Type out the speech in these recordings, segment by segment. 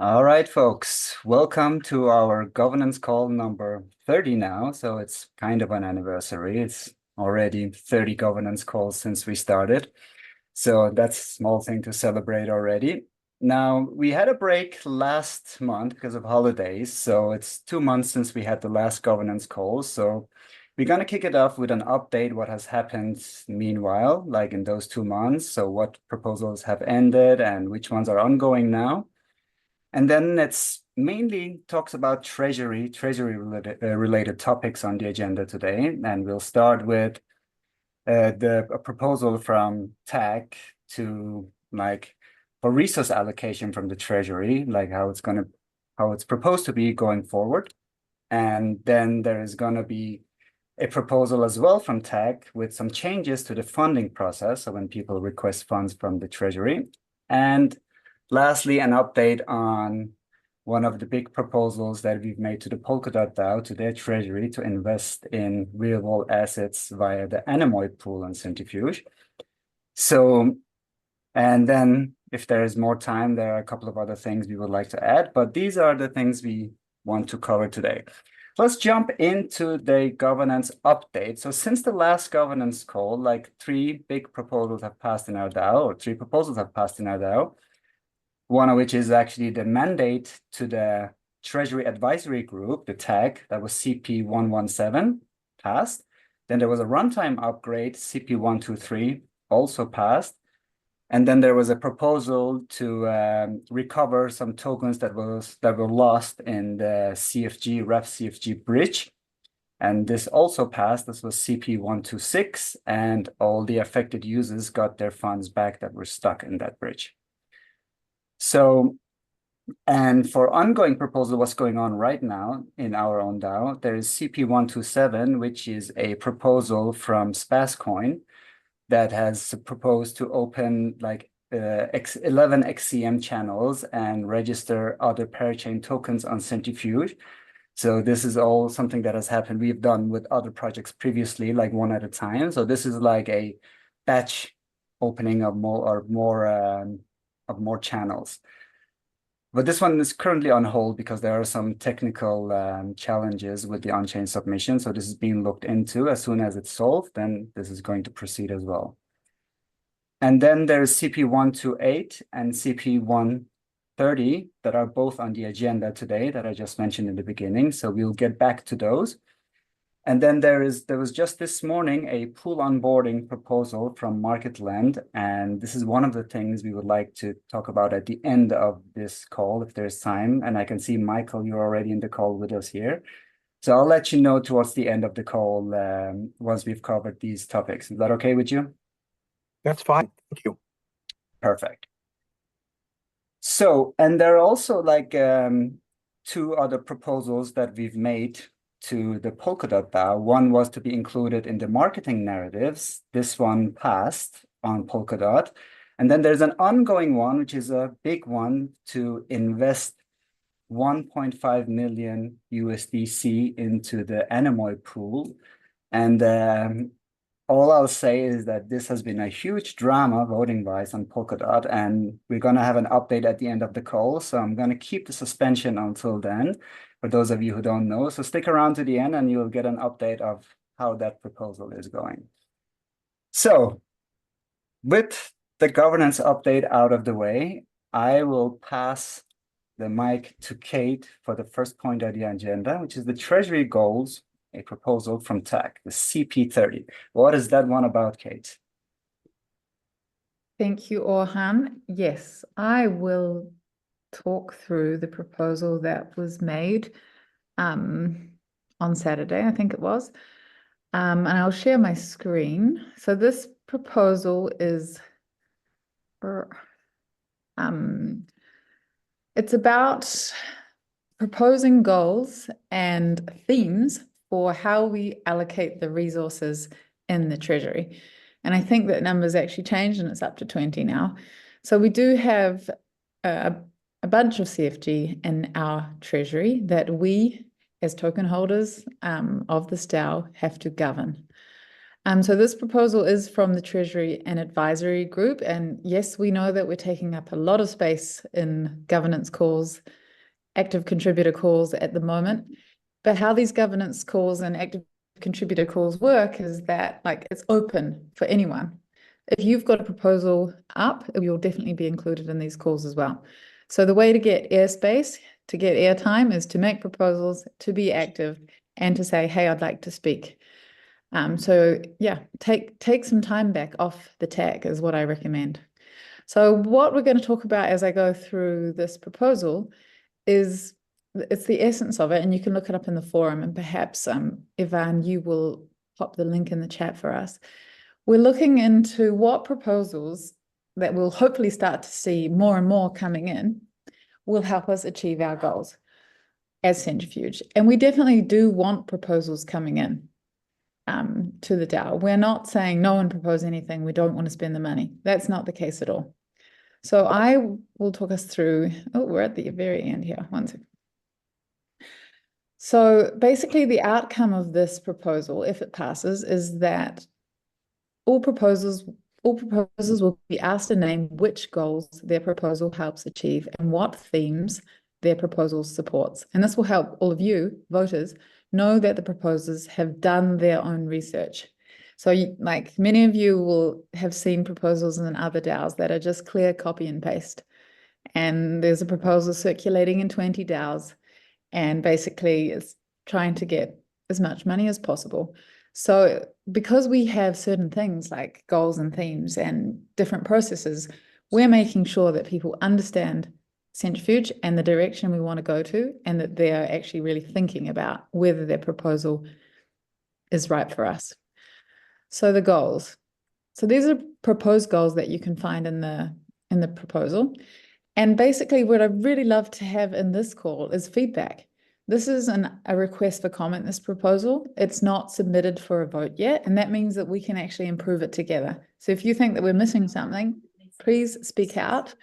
All right, folks, welcome to our governance call number 30 now. So it's kind of an anniversary. It's already 30 governance calls since we started. So that's a small thing to celebrate already. Now, we had a break last month because of holidays. So it's 2 months since we had the last governance call. So we're going to kick it off with an update, what has happened meanwhile, like in those 2 months. So what proposals have ended and which ones are ongoing now. And then it's mainly talks about treasury related topics on the agenda today. And we'll start with a proposal from TAG to for resource allocation from the treasury, like how it's proposed to be going forward. And then there is going to be a proposal as well from TAG with some changes to the funding process. So when people request funds from the treasury. And lastly, an update on one of the big proposals that we've made to the Polkadot DAO, to their treasury, to invest in real-world assets via the Anemoy pool and Centrifuge. So, and then if there is more time, there are a couple of other things we would like to add, but these are the things we want to cover today. Let's jump into the governance update. So since the last governance call, like three proposals have passed in our DAO. One of which is actually the mandate to the Treasury Advisory Group, the TAG, that was CP117, passed. Then there was a runtime upgrade, CP123, also passed. And then there was a proposal to recover some tokens that were lost in the REF CFG bridge. And this also passed. This was CP126, and all the affected users got their funds back that were stuck in that bridge. So, and for ongoing proposal, what's going on right now in our own DAO, there is CP127, which is a proposal from Spasscoin that has proposed to open 11 XCM channels and register other parachain tokens on Centrifuge. So this is all something that has happened. We've done with other projects previously, like one at a time. So this is like a batch opening of more channels. But this one is currently on hold because there are some technical challenges with the on-chain submission. So this is being looked into. As soon as it's solved, then this is going to proceed as well. And then there's CP128 and CP130 that are both on the agenda today that I just mentioned in the beginning. So we'll get back to those. And then there was just this morning a pool onboarding proposal from Marketland, and this is one of the things we would like to talk about at the end of this call, if there's time. And I can see, Michael, you're already in the call with us here. So I'll let you know towards the end of the call once we've covered these topics. Is that okay with you? That's fine. Thank you. Perfect. So, and there are also two other proposals that we've made to the Polkadot DAO. One was to be included in the marketing narratives. This one passed on Polkadot. And then there's an ongoing one, which is a big one, to invest 1.5 million USDC into the Anemoy pool. And all I'll say is that this has been a huge drama voting-wise on Polkadot, and we're going to have an update at the end of the call. So I'm going to keep the suspension until then, for those of you who don't know. So stick around to the end and you'll get an update of how that proposal is going. So with the governance update out of the way, I will pass the mic to Kate for the first point on the agenda, which is the Treasury Goals, a proposal from TAG, the CP30. What is that one about, Kate? Thank you, Orhan. Yes, I will talk through the proposal that was made on Saturday, I think it was. And I'll share my screen. So this proposal is it's about proposing goals and themes for how we allocate the resources in the Treasury. And I think that number's actually changed and it's up to 20 now. So we do have a bunch of CFG in our Treasury that we, as token holders of the DAO, have to govern. So this proposal is from the Treasury and Advisory Group. And yes, we know that we're taking up a lot of space in governance calls, active contributor calls at the moment. But how these governance calls and active contributor calls work is that it's open for anyone. If you've got a proposal up, you'll definitely be included in these calls as well. So the way to get airspace, to get airtime, is to make proposals, to be active, and to say, hey, I'd like to speak. So yeah, take some time back off the tag is what I recommend. So what we're going to talk about as I go through this proposal is it's the essence of it, and you can look it up in the forum, and perhaps Ivan, you will pop the link in the chat for us. We're looking into what proposals that we'll hopefully start to see more and more coming in will help us achieve our goals as Centrifuge. And we definitely do want proposals coming in to the DAO. We're not saying no one propose anything, we don't want to spend the money. That's not the case at all. So I will talk us through, we're at the very end here, one second. So basically the outcome of this proposal, if it passes, is that all proposers will be asked to name which goals their proposal helps achieve and what themes their proposal supports. And this will help all of you, voters, know that the proposers have done their own research. So many of you will have seen proposals in other DAOs that are just clear copy and paste. And there's a proposal circulating in 20 DAOs, and basically it's trying to get as much money as possible. So because we have certain things like goals and themes and different processes, we're making sure that people understand Centrifuge and the direction we want to go to, and that they're actually really thinking about whether their proposal is right for us. So the goals. So these are proposed goals that you can find in the proposal. And basically what I'd really love to have in this call is feedback. This is a request for comment, this proposal. It's not submitted for a vote yet, and that means that we can actually improve it together. So if you think that we're missing something, please speak out.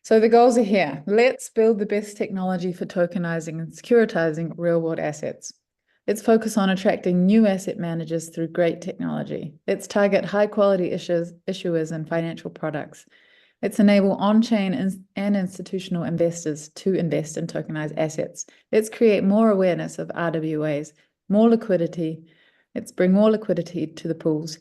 So the goals are here. Let's build the best technology for tokenizing and securitizing real-world assets. Let's focus on attracting new asset managers through great technology. Let's target high-quality issuers and financial products. Let's enable on-chain and institutional investors to invest in tokenized assets. Let's create more awareness of RWAs, more liquidity. Let's bring more liquidity to the pools.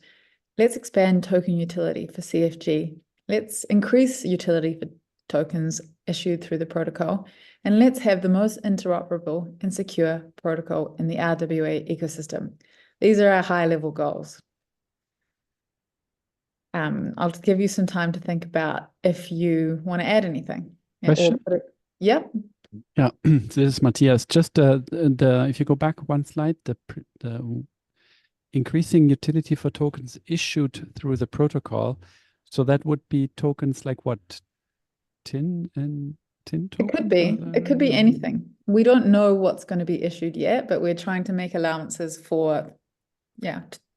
Let's expand token utility for CFG. Let's increase utility for tokens issued through the protocol. And let's have the most interoperable and secure protocol in the RWA ecosystem. These are our high-level goals. I'll give you some time to think about if you want to add anything. Question? Yep. Yeah, this is Matthias. Just if you go back one slide, the increasing utility for tokens issued through the protocol. So that would be tokens like what? Tin tokens? It could be anything. We don't know what's going to be issued yet, but we're trying to make allowances for,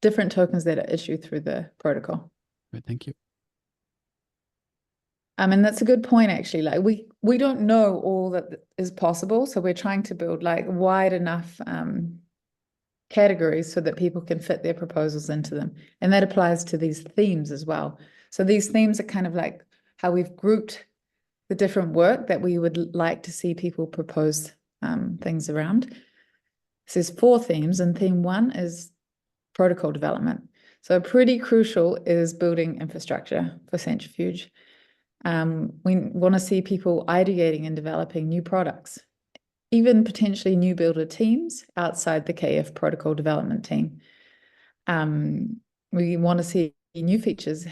different tokens that are issued through the protocol. Right, thank you. And that's a good point, actually. We don't know all that is possible, so we're trying to build wide enough categories so that people can fit their proposals into them. And that applies to these themes as well. So these themes are kind of like how we've grouped the different work that we would like to see people propose things around. So there's 4 themes, and theme 1 is protocol development. So pretty crucial is building infrastructure for Centrifuge. We want to see people ideating and developing new products, even potentially new builder teams outside the KF protocol development team. We want to see new features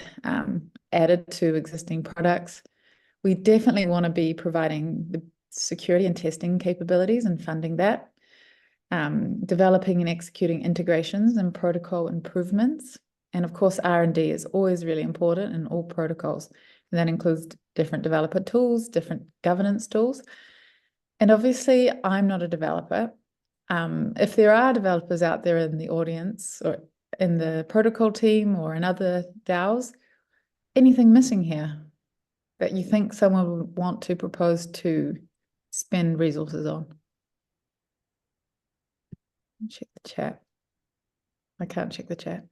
added to existing products. We definitely want to be providing the security and testing capabilities and funding that. Developing and executing integrations and protocol improvements. And of course, R&D is always really important in all protocols. And that includes different developer tools, different governance tools. And obviously, I'm not a developer. If there are developers out there in the audience or in the protocol team or in other DAOs, anything missing here that you think someone would want to propose to spend resources on? Check the chat. I can't check the chat.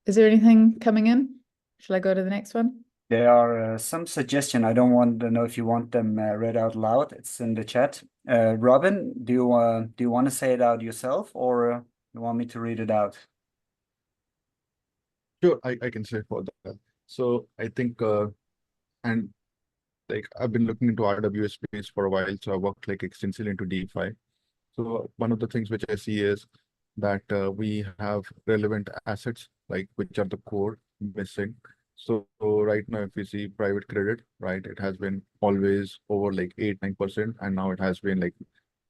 Is there anything coming in? Shall I go to the next one? There are some suggestions. I don't want to know if you want them read out loud. It's in the chat. Robin, do you want to say it out yourself, or you want me to read it out? Sure, I can say for that. So I think, and like I've been looking into RWS space for a while, so I worked like extensively into DeFi. So one of the things which I see is that we have relevant assets, like which are the core missing. So right now, if we see private credit, right, it has been always over like 8-9%, and now it has been like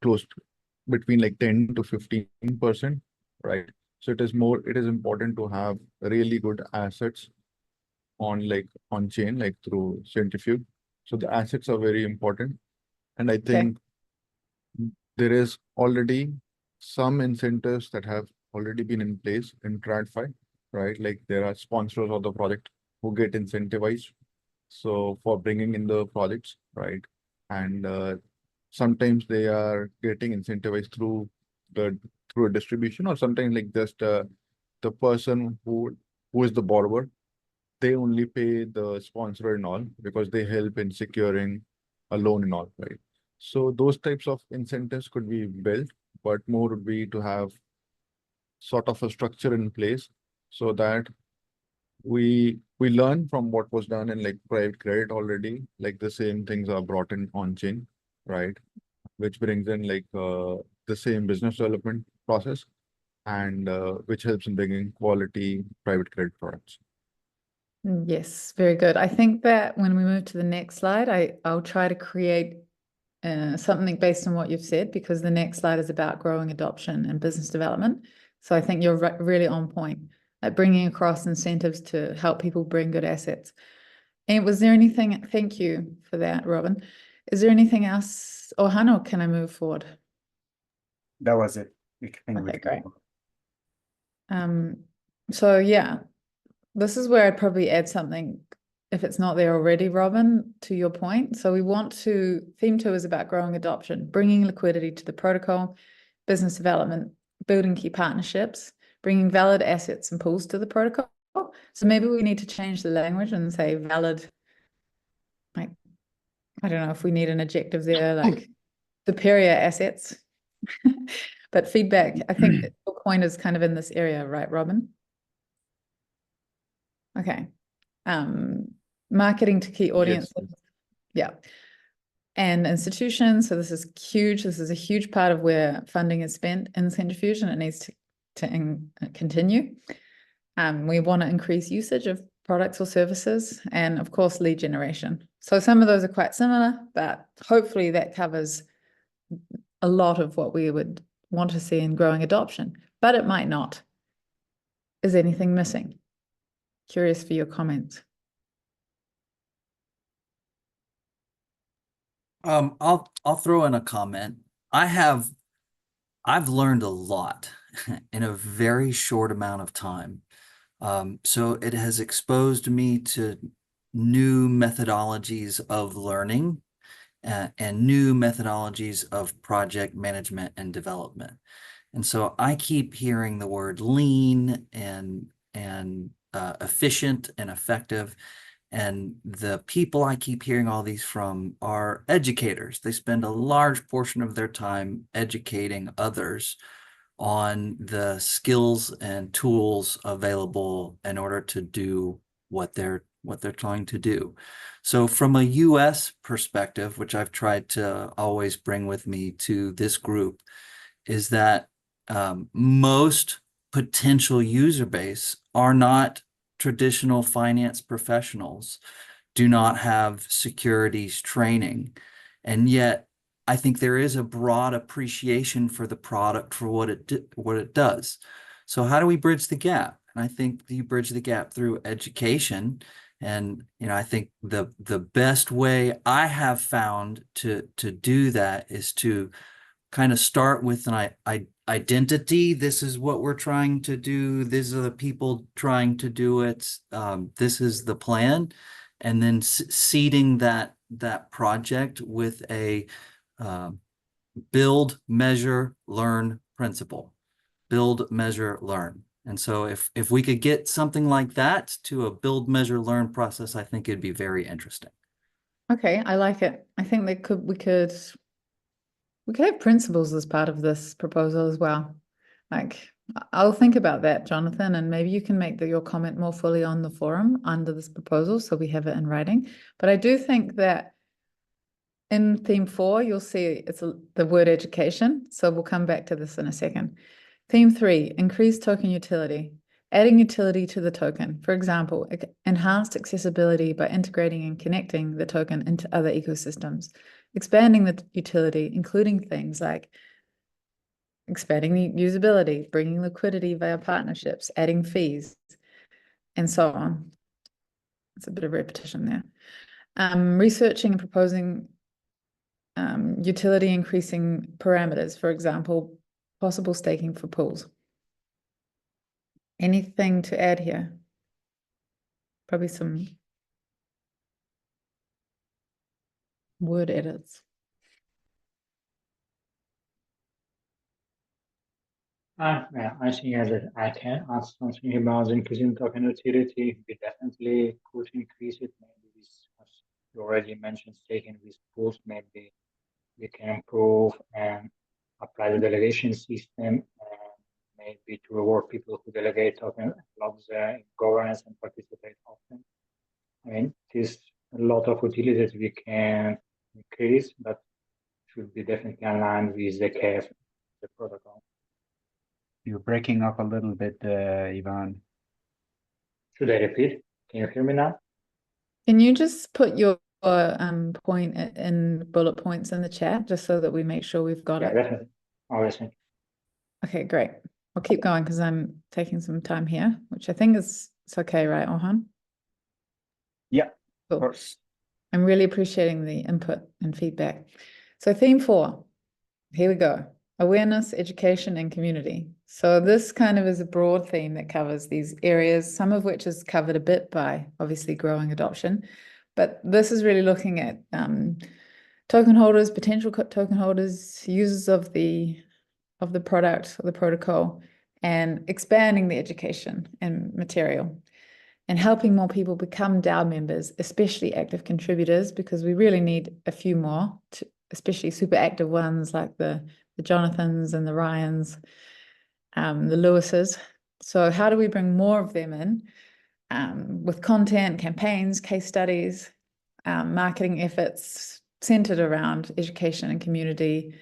close to between like 10 to 15%, right? So it is important to have really good assets on chain, like through Centrifuge. So the assets are very important. And I think there is already some incentives that have already been in place in TradFi, right? Like there are sponsors of the project who get incentivized. So for bringing in the projects, right? And sometimes they are getting incentivized through a distribution, or sometimes like just the person who is the borrower, they only pay the sponsor and all because they help in securing a loan and all, right? So those types of incentives could be built, but more would be to have sort of a structure in place so that we learn from what was done in like private credit already, like the same things are brought in on chain, right? Which brings in like the same business development process, and which helps in bringing quality private credit products. Yes, very good. I think that when we move to the next slide, I'll try to create something based on what you've said, because the next slide is about growing adoption and business development. So I think you're really on point, like bringing across incentives to help people bring good assets. And was there anything, thank you for that, Robin. Is there anything else, or Hannah, can I move forward? That was it. I think we Okay, can great. go. So yeah, this is where I'd probably add something, if it's not there already, Robin, to your point. So we want to, theme 2 is about growing adoption, bringing liquidity to the protocol, business development, building key partnerships, bringing valid assets and pools to the protocol. So maybe we need to change the language and say valid, like, I don't know if we need an adjective there, like superior assets. But feedback, I think that your point is kind of in this area, right, Robin? Okay. Marketing to key audiences. Yes. Yeah. And institutions. So this is huge. This is a huge part of where funding is spent in Centrifuge, and it needs to continue. We want to increase usage of products or services, and of course, lead generation. So some of those are quite similar, but hopefully that covers a lot of what we would want to see in growing adoption, but it might not. Is anything missing? Curious for your comments. I'll throw in a comment. I've learned a lot in a very short amount of time. So it has exposed me to new methodologies of learning and new methodologies of project management and development. And so I keep hearing the word lean and efficient and effective. And the people I keep hearing all these from are educators. They spend a large portion of their time educating others on the skills and tools available in order to do what they're trying to do. So from a US perspective, which I've tried to always bring with me to this group, is that most potential user base are not traditional finance professionals, do not have securities training. And yet I think there is a broad appreciation for the product for what it does. So how do we bridge the gap? And I think you bridge the gap through education. And I think the best way I have found to do that is to kind of start with an identity. This is what we're trying to do. These are the people trying to do it. This is the plan. And then seeding that project with a build, measure, learn principle. Build, measure, learn. And so if we could get something like that to a build, measure, learn process, I think it'd be very interesting. Okay, I like it. I think we could have principles as part of this proposal as well. Like, I'll think about that, Jonathan, and maybe you can make your comment more fully on the forum under this proposal so we have it in writing. But I do think that in theme 4, you'll see it's the word education. So we'll come back to this in a second. Theme 3, increase token utility. Adding utility to the token. For example, enhanced accessibility by integrating and connecting the token into other ecosystems. Expanding the utility, including things like expanding the usability, bringing liquidity via partnerships, adding fees, and so on. It's a bit of repetition there. Researching and proposing utility increasing parameters, for example, possible staking for pools. Anything to add here? Probably some word edits. Yeah, I think that I can add something about increasing token utility. We definitely could increase it. Maybe this, as you already mentioned, staking with pools. Maybe we can improve and apply the delegation system, and maybe to reward people who delegate token logs in governance and participate often. I mean, there's a lot of utilities we can increase, but should be definitely aligned with the KF, the protocol. You're breaking up a little bit, Ivan. Should I repeat? Can you hear me now? Can you just put your point in bullet points in the chat, just so that we make sure we've got Yeah, it? definitely. Always. Okay, great. I'll keep going because I'm taking some time here, which I think it's okay, right, Orhan? Yeah, Cool. of course. I'm really appreciating the input and feedback. So theme 4, here we go. Awareness, education, and community. So this kind of is a broad theme that covers these areas, some of which is covered a bit by obviously growing adoption. But this is really looking at token holders, potential token holders, users of the product or the protocol, and expanding the education and material, and helping more people become DAO members, especially active contributors, because we really need a few more, especially super active ones like the Jonathans and the Ryans, the Lewises. So how do we bring more of them in with content, campaigns, case studies, marketing efforts centered around education and community,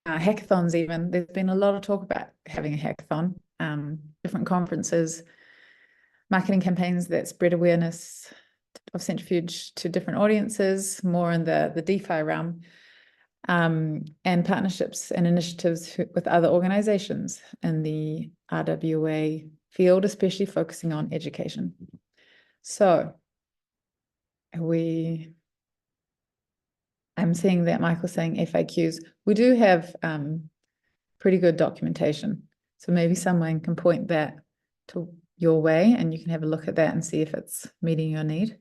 hackathons even. There's been a lot of talk about having a hackathon, different conferences, marketing campaigns that spread awareness of Centrifuge to different audiences, more in the DeFi realm, and partnerships and initiatives with other organizations in the RWA field, especially focusing on education. So I'm seeing that Michael's saying FAQs. We do have pretty good documentation. So maybe someone can point that to your way and you can have a look at that and see if it's meeting your need.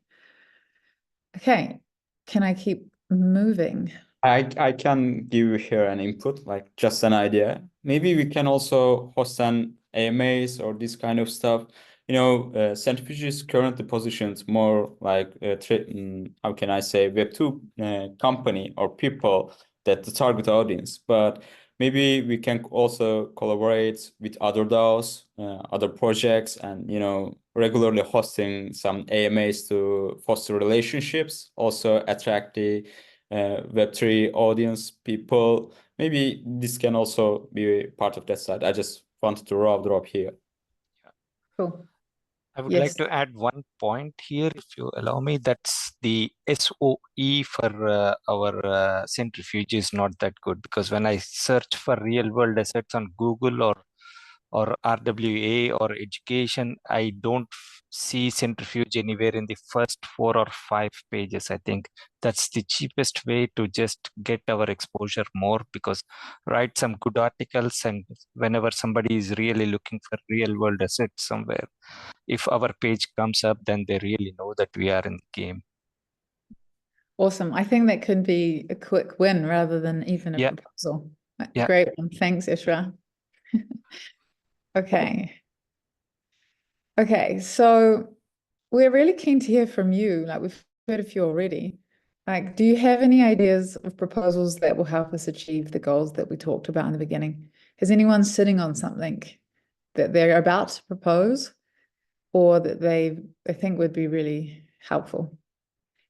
Okay, can I keep moving? I can give you here an input, like just an idea. Maybe we can also host an AMAs or this kind of stuff. You know, Centrifuge is currently positioned more like, how can I say, Web2 company or people that the target audience. But maybe we can also collaborate with other DAOs, other projects, and, you know, regularly hosting some AMAs to foster relationships, also attract the Web3 audience people. Maybe this can also be part of that side. I just wanted to drop here. Cool. I would Yes. like to add one point here, if you allow me. That's the SOE for our Centrifuge is not that good, because when I search for real world assets on Google or RWA or education, I don't see Centrifuge anywhere in the first 4 or 5 pages. I think that's the cheapest way to just get our exposure more, because write some good articles, and whenever somebody is really looking for real world assets somewhere, if our page comes up, then they really know that we are in the game. Awesome. I think that could be a quick win rather than even a proposal. Yeah. Great one. Thanks, Ishra. Okay. Okay, so we're really keen to hear from you. Like we've heard a few already. Like, do you have any ideas of proposals that will help us achieve the goals that we talked about in the beginning? Is anyone sitting on something that they're about to propose or that they think would be really helpful?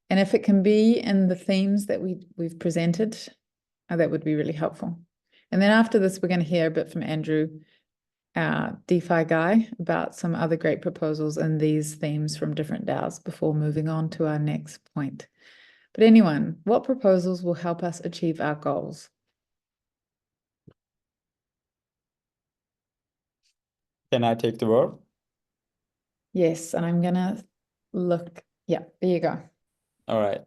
And if it can be in the themes that we've presented, that would be really helpful. And then after this, we're going to hear a bit from Andrew, our DeFi guy, about some other great proposals in these themes from different DAOs before moving on to our next point. But anyone, what proposals will help us achieve our goals? Can I take the word? Yes, and I'm gonna look. Yeah, there you go. All right.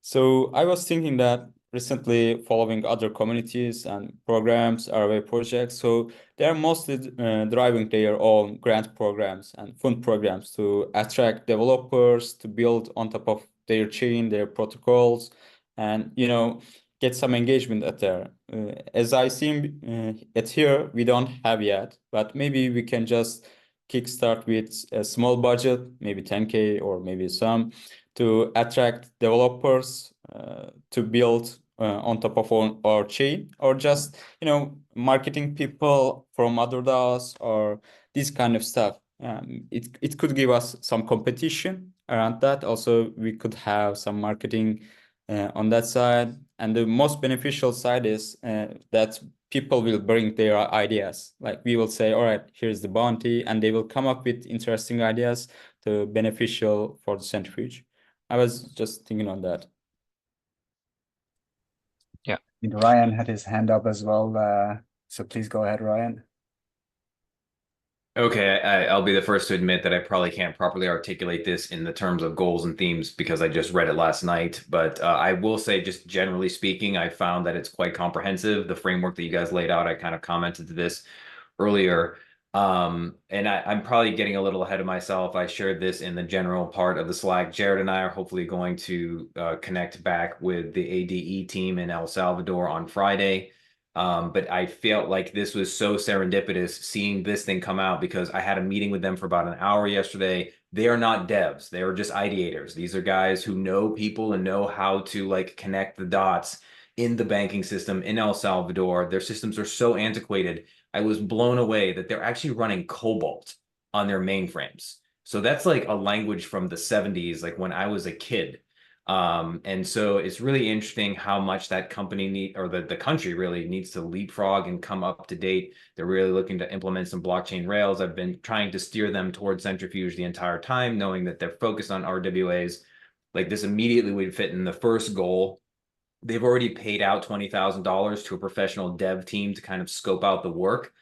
So I was thinking that recently following other communities and programs, RWA projects, so they're mostly driving their own grant programs and fund programs to attract developers to build on top of their chain, their protocols, and get some engagement at there. As I see it here, we don't have yet, but maybe we can just kickstart with a small budget, maybe 10K or maybe some, to attract developers to build on top of our chain, or just marketing people from other DAOs or this kind of stuff. It could give us some competition around that. Also, we could have some marketing on that side, and the most beneficial side is that people will bring their ideas. Like we will say, all right, here's the bounty, and they will come up with interesting ideas to beneficial for the centrifuge. I was just thinking on that. Yeah. And Ryan had his hand up as well. So please go ahead, Ryan. Okay, I'll be the first to admit that I probably can't properly articulate this in the terms of goals and themes because I just read it last night. But I will say, just generally speaking, I found that it's quite comprehensive. The framework that you guys laid out, I kind of commented to this earlier. And I'm probably getting a little ahead of myself. I shared this in the general part of the Slack. Jared and I are hopefully going to connect back with the ADE team in El Salvador on Friday. But I felt like this was so serendipitous seeing this thing come out because I had a meeting with them for about an hour yesterday. They are not devs. They are just ideators. These are guys who know people and know how to like connect the dots in the banking system in El Salvador. Their systems are so antiquated. I was blown away that they're actually running Cobalt on their mainframes. So that's like a language from the 70s, like when I was a kid. And so it's really interesting how much that company or the country really needs to leapfrog and come up to date. They're really looking to implement some blockchain rails. I've been trying to steer them towards Centrifuge the entire time, knowing that they're focused on RWAs. Like this immediately would fit in the first goal. They've already paid out $20,000 to a professional dev team to kind of scope out the work.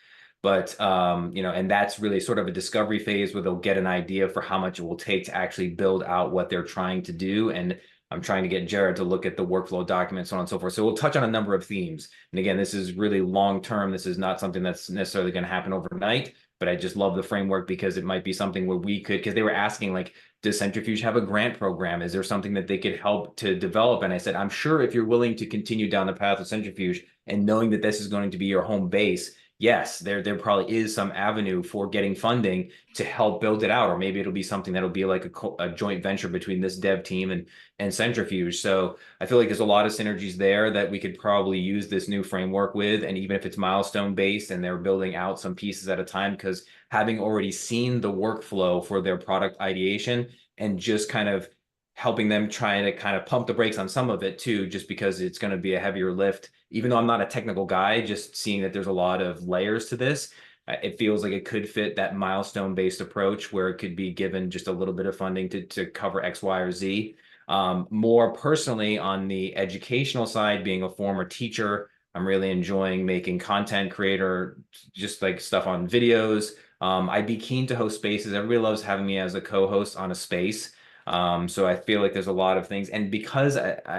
But, and that's really sort of a discovery phase where they'll get an idea for how much it will take to actually build out what they're trying to do. And I'm trying to get Jared to look at the workflow documents, so on and so forth. So we'll touch on a number of themes. And again, this is really long-term. This is not something that's necessarily going to happen overnight, but I just love the framework because it might be something where we could, because they were asking like, does Centrifuge have a grant program? Is there something that they could help to develop? And I said, I'm sure if you're willing to continue down the path of Centrifuge and knowing that this is going to be your home base, yes, there probably is some avenue for getting funding to help build it out, or maybe it'll be something that'll be like a joint venture between this dev team and Centrifuge. So I feel like there's a lot of synergies there that we could probably use this new framework with, and even if it's milestone based and they're building out some pieces at a time, because having already seen the workflow for their product ideation and just kind of helping them trying to kind of pump the brakes on some of it too, just because it's going to be a heavier lift. Even though I'm not a technical guy, just seeing that there's a lot of layers to this, it feels like it could fit that milestone-based approach where it could be given just a little bit of funding to cover X, Y, or Z. More personally, on the educational side, being a former teacher, I'm really enjoying making content creator, just like stuff on videos. I'd be keen to host spaces. Everybody loves having me as a co-host on a space. So I feel like there's a lot of things. And because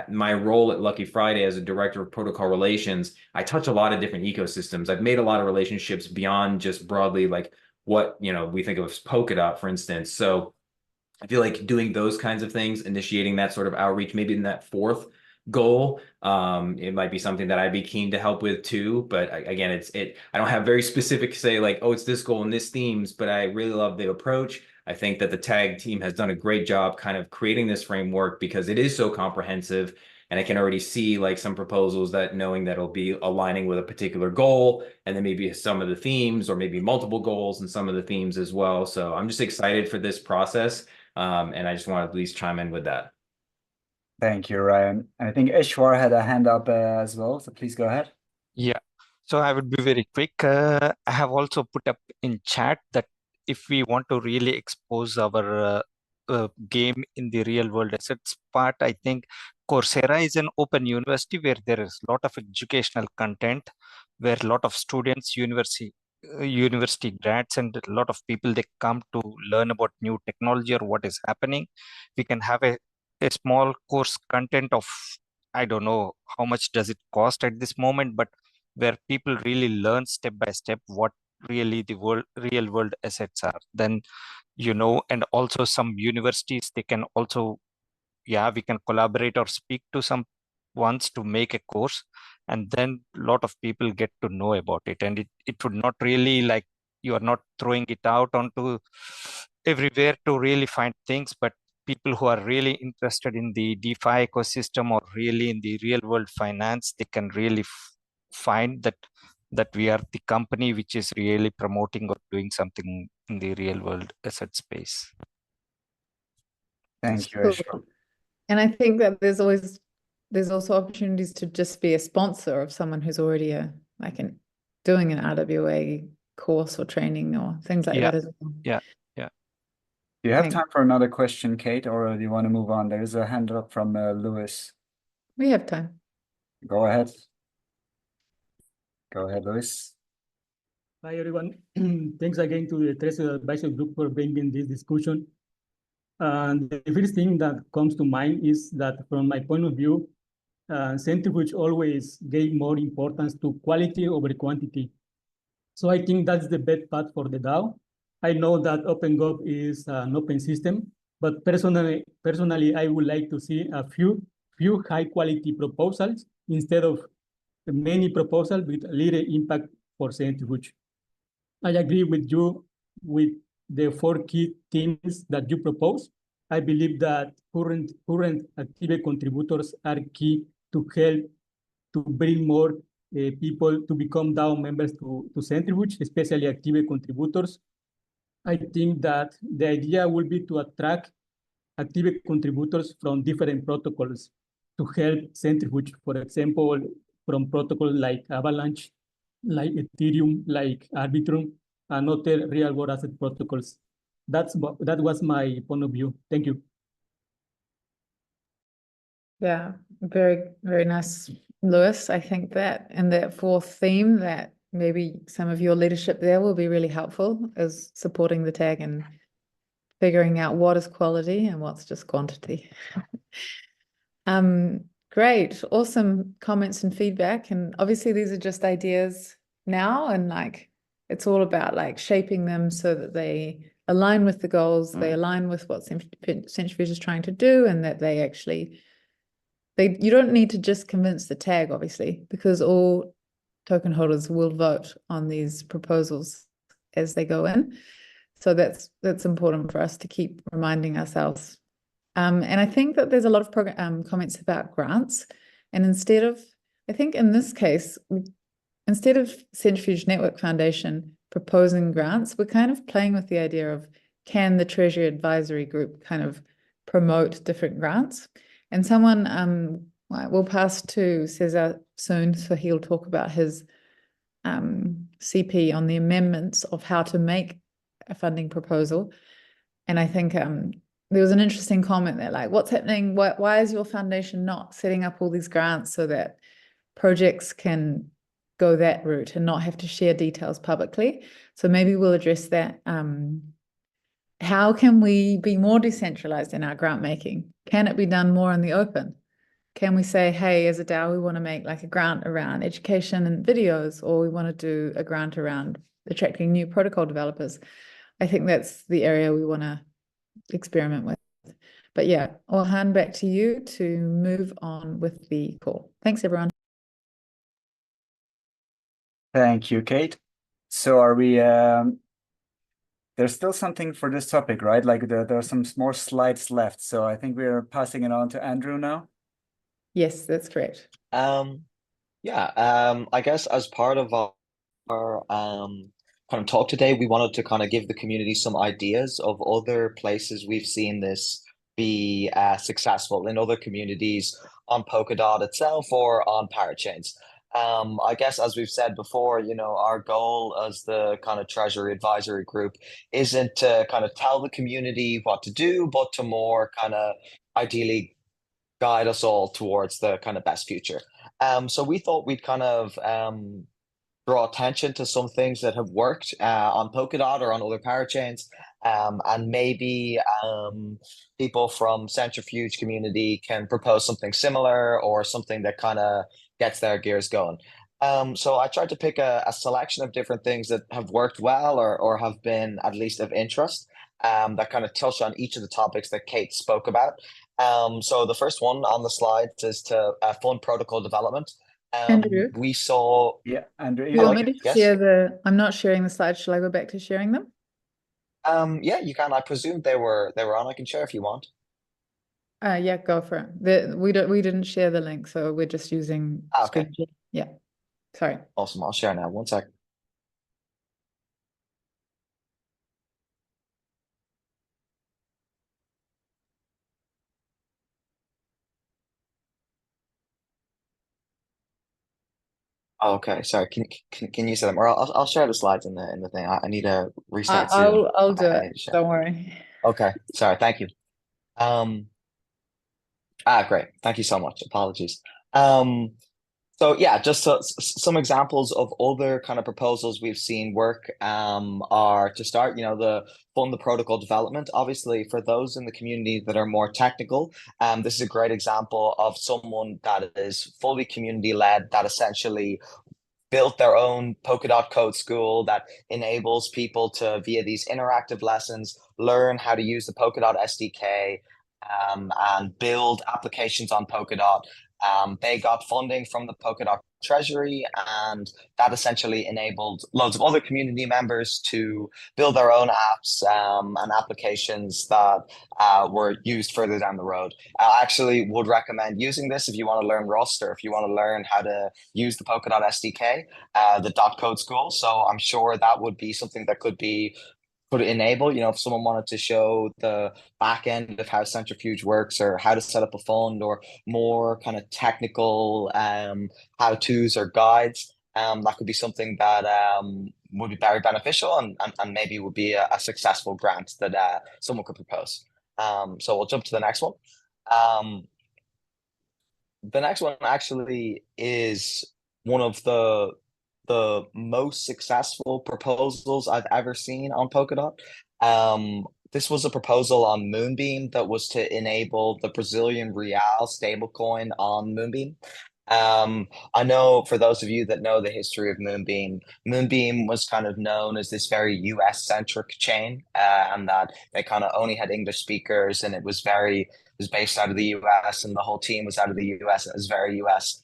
my role at Lucky Friday as a director of protocol relations, I touch a lot of different ecosystems. I've made a lot of relationships beyond just broadly like what, we think of as Polkadot, for instance. So I feel like doing those kinds of things, initiating that sort of outreach, maybe in that fourth goal, it might be something that I'd be keen to help with too. But again, I don't have very specific say like, oh, it's this goal and this themes, but I really love the approach. I think that the TAG team has done a great job kind of creating this framework because it is so comprehensive. And I can already see like some proposals that knowing that it'll be aligning with a particular goal, and then maybe some of the themes or maybe multiple goals and some of the themes as well. So I'm just excited for this process. And I just want to at least chime in with that. Thank you, Ryan. And I think Ishwar had a hand up as well, so please go ahead. Yeah, so I would be very quick. I have also put up in chat that if we want to really expose our game in the real world assets part, I think Coursera is an open university where there is a lot of educational content, where a lot of students, university grads, and a lot of people they come to learn about new technology or what is happening. We can have a small course content of, I don't know how much does it cost at this moment, but where people really learn step by step what really the real world assets are. Then, and also some universities, they can also, we can collaborate or speak to some ones to make a course, and then a lot of people get to know about it. And it would not really like, you are not throwing it out onto everywhere to really find things, but people who are really interested in the DeFi ecosystem or really in the real world finance, they can really find that we are the company which is really promoting or doing something in the real world asset space. Thank you, Cool. Ishwar. And I think that there's also opportunities to just be a sponsor of someone who's already doing an RWA course or training or things like that as well. Yeah. Do you have Thanks. time for another question, Kate, or do you want to move on? There is a hand up from Lewis. We have time. Go ahead. Go ahead, Lewis. Hi, everyone. Thanks again to the Treasury Advisory Group for bringing this discussion. And the first thing that comes to mind is that from my point of view, Centrifuge always gave more importance to quality over quantity. So I think that's the best path for the DAO. I know that OpenGov is an open system, but personally, I would like to see a few high quality proposals instead of many proposals with little impact for Centrifuge. I agree with you with the 4 key themes that you propose. I believe that current active contributors are key to help to bring more people to become DAO members to Centrifuge, especially active contributors. I think that the idea will be to attract active contributors from different protocols to help Centrifuge, for example, from protocols like Avalanche, like Ethereum, like Arbitrum, and other real-world asset protocols. That was my point of view. Thank you. Yeah, very, very nice, Lewis. I think that in that 4th theme, that maybe some of your leadership there will be really helpful, is supporting the tag and figuring out what is quality and what's just quantity. Great, awesome comments and feedback. And obviously these are just ideas now, and it's all about shaping them so that they align with the goals, they align with what Centrifuge is trying to do, and that they actually, you don't need to just convince the tag, obviously, because all token holders will vote on these proposals as they go in. So that's important for us to keep reminding ourselves. And I think that there's a lot of comments about grants. And I think in this case, instead of Centrifuge Network Foundation proposing grants, we're kind of playing with the idea of, can the Treasury Advisory Group kind of promote different grants? And someone will pass to Cesar soon, so he'll talk about his CP on the amendments of how to make a funding proposal. And I think there was an interesting comment there, what's happening? Why is your foundation not setting up all these grants so that projects can go that route and not have to share details publicly? So maybe we'll address that. How can we be more decentralized in our grant making? Can it be done more in the open? Can we say, hey, as a DAO, we want to make a grant around education and videos, or we want to do a grant around attracting new protocol developers? I think that's the area we want to experiment with. But yeah, I'll hand back to you to move on with the call. Thanks, everyone. Thank you, Kate. So are we there's still something for this topic, right? Like there are some more slides left. So I think we're passing it on to Andrew now. Yes, that's correct. I guess as part of our kind of talk today, we wanted to kind of give the community some ideas of other places we've seen this be successful in other communities on Polkadot itself or on parachains. I guess as we've said before, our goal as the kind of Treasury Advisory Group isn't to kind of tell the community what to do, but to more kind of ideally guide us all towards the kind of best future. So we thought we'd kind of draw attention to some things that have worked on Polkadot or on other parachains, and maybe people from Centrifuge community can propose something similar or something that kind of gets their gears going. So I tried to pick a selection of different things that have worked well or have been at least of interest, that kind of touch on each of the topics that Kate spoke about. So the first one on the slides is to fund protocol development. Andrew? We saw. Yeah, Andrew. Do you want me to Yes. share I'm not sharing the slides. Shall I go back to sharing them? Yeah, you can. I presume they were on. I can share if you want. Yeah, go for it. We didn't share the link, so we're just using Okay. screen share. Yeah. Sorry. Awesome. I'll share now. One sec. Okay, sorry. Can you see them? Or I'll share the slides in the thing. I need to restart Zoom. I'll do I need it. to share. Don't worry. Okay, sorry. Thank you. Great. Thank you so much. Apologies. So yeah, just some examples of other kind of proposals we've seen work are to start, the fund the protocol development. Obviously, for those in the community that are more technical, this is a great example of someone that is fully community led, that essentially built their own Polkadot code school that enables people to, via these interactive lessons, learn how to use the Polkadot SDK and build applications on Polkadot. They got funding from the Polkadot Treasury, and that essentially enabled loads of other community members to build their own apps and applications that were used further down the road. I actually would recommend using this if you want to learn Rust or if you want to learn how to use the Polkadot SDK, the .code school. So I'm sure that would be something that could enable, if someone wanted to show the back end of how Centrifuge works or how to set up a fund or more kind of technical how-tos or guides, that could be something that would be very beneficial and maybe would be a successful grant that someone could propose. So we'll jump to the next one. The next one actually is one of the most successful proposals I've ever seen on Polkadot. This was a proposal on Moonbeam that was to enable the Brazilian real stablecoin on Moonbeam. I know for those of you that know the history of Moonbeam, Moonbeam was kind of known as this very US centric chain, and that they kind of only had English speakers, and it was based out of the US, and the whole team was out of the US, and it was very US.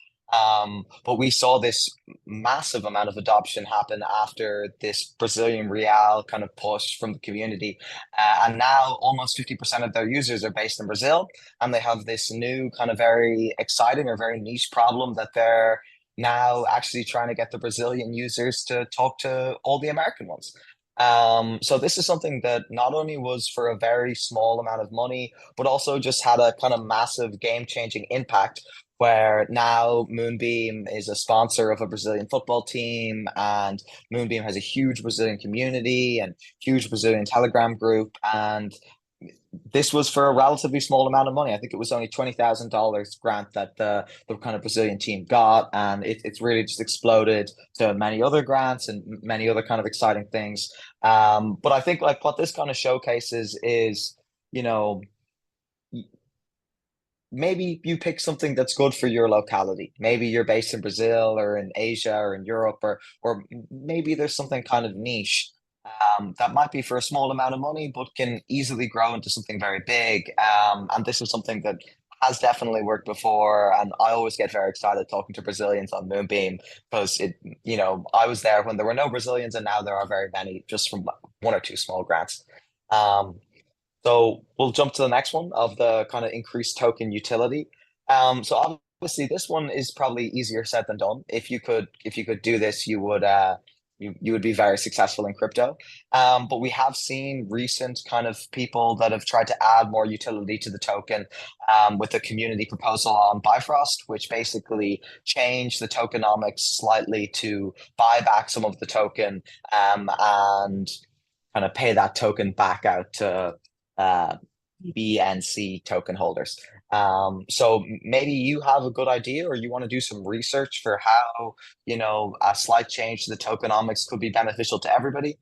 But we saw this massive amount of adoption happen after this Brazilian real kind of push from the community. And now almost 50% of their users are based in Brazil, and they have this new kind of very exciting or very niche problem that they're now actually trying to get the Brazilian users to talk to all the American ones. So this is something that not only was for a very small amount of money, but also just had a kind of massive game-changing impact, where now Moonbeam is a sponsor of a Brazilian football team, and Moonbeam has a huge Brazilian community and huge Brazilian Telegram group. And this was for a relatively small amount of money. I think it was only $20,000 grant that the kind of Brazilian team got, and it's really just exploded to many other grants and many other kind of exciting things. But I think like what this kind of showcases is, maybe you pick something that's good for your locality. Maybe you're based in Brazil or in Asia or in Europe, or maybe there's something kind of niche that might be for a small amount of money, but can easily grow into something very big. And this is something that has definitely worked before, and I always get very excited talking to Brazilians on Moonbeam because I was there when there were no Brazilians, and now there are very many just from one or two small grants. So we'll jump to the next one of the kind of increased token utility. So obviously this one is probably easier said than done. If you could do this, you would you would be very successful in crypto. But we have seen recent kind of people that have tried to add more utility to the token with a community proposal on Bifrost, which basically changed the tokenomics slightly to buy back some of the token and kind of pay that token back out to BNC token holders. So maybe you have a good idea, or you want to do some research for how, a slight change to the tokenomics could be beneficial to everybody.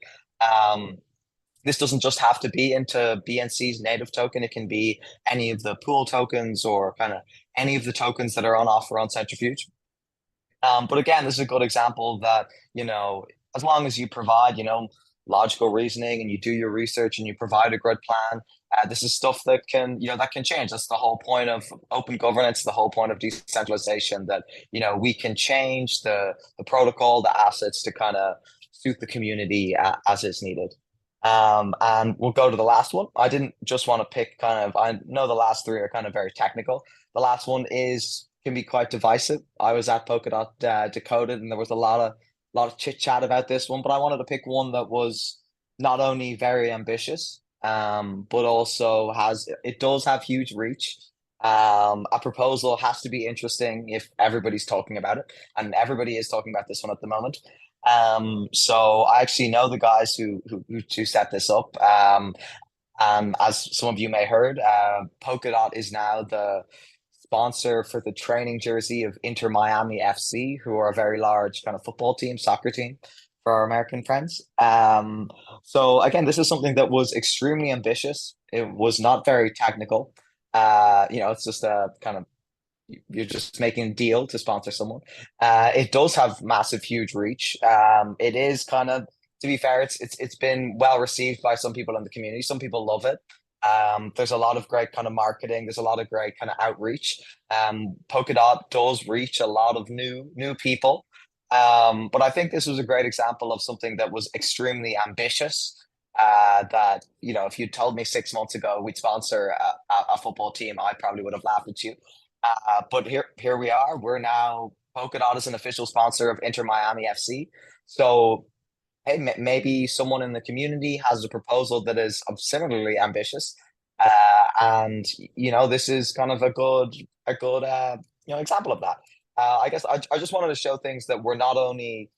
This doesn't just have to be into BNC's native token. It can be any of the pool tokens or kind of any of the tokens that are on offer on Centrifuge. But again, this is a good example that, as long as you provide, logical reasoning and you do your research and you provide a good plan, this is stuff that can change. That's the whole point of open governance, the whole point of decentralization, that, we can change the protocol, the assets to kind of suit the community as is needed. And we'll go to the last one. I didn't just want to pick I know the last three are kind of very technical. The last one can be quite divisive. I was at Polkadot Decoded, and there was a lot of chit chat about this one, but I wanted to pick one that was not only very ambitious, but also does have huge reach. A proposal has to be interesting if everybody's talking about it, and everybody is talking about this one at the moment. So I actually know the guys who set this up. As some of you may heard, Polkadot is now the sponsor for the training jersey of Inter Miami FC, who are a very large kind of football team, soccer team for our American friends. So again, this is something that was extremely ambitious. It was not very technical. It's just a kind of, you're just making a deal to sponsor someone. It does have massive, huge reach. It is kind of, to be fair, it's been well received by some people in the community. Some people love it. There's a lot of great kind of marketing. There's a lot of great kind of outreach. Polkadot does reach a lot of new people. But I think this was a great example of something that was extremely ambitious. That, if you told me 6 months ago we'd sponsor a football team, I probably would have laughed at you. But here we are. We're now, Polkadot is an official sponsor of Inter Miami FC. So hey, maybe someone in the community has a proposal that is similarly ambitious, and this is kind of a good example of that. I guess I just wanted to show things that were not only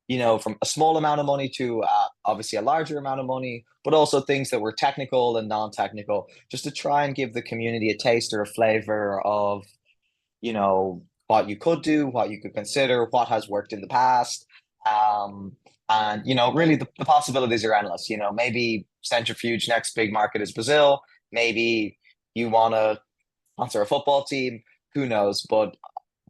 from a small amount of money to obviously a larger amount of money, but also things that were technical and non-technical, just to try and give the community a taste or a flavor of what you could do, what you could consider, what has worked in the past. And really the possibilities are endless. Maybe Centrifuge next big market is Brazil. Maybe you want to sponsor a football team. Who knows? But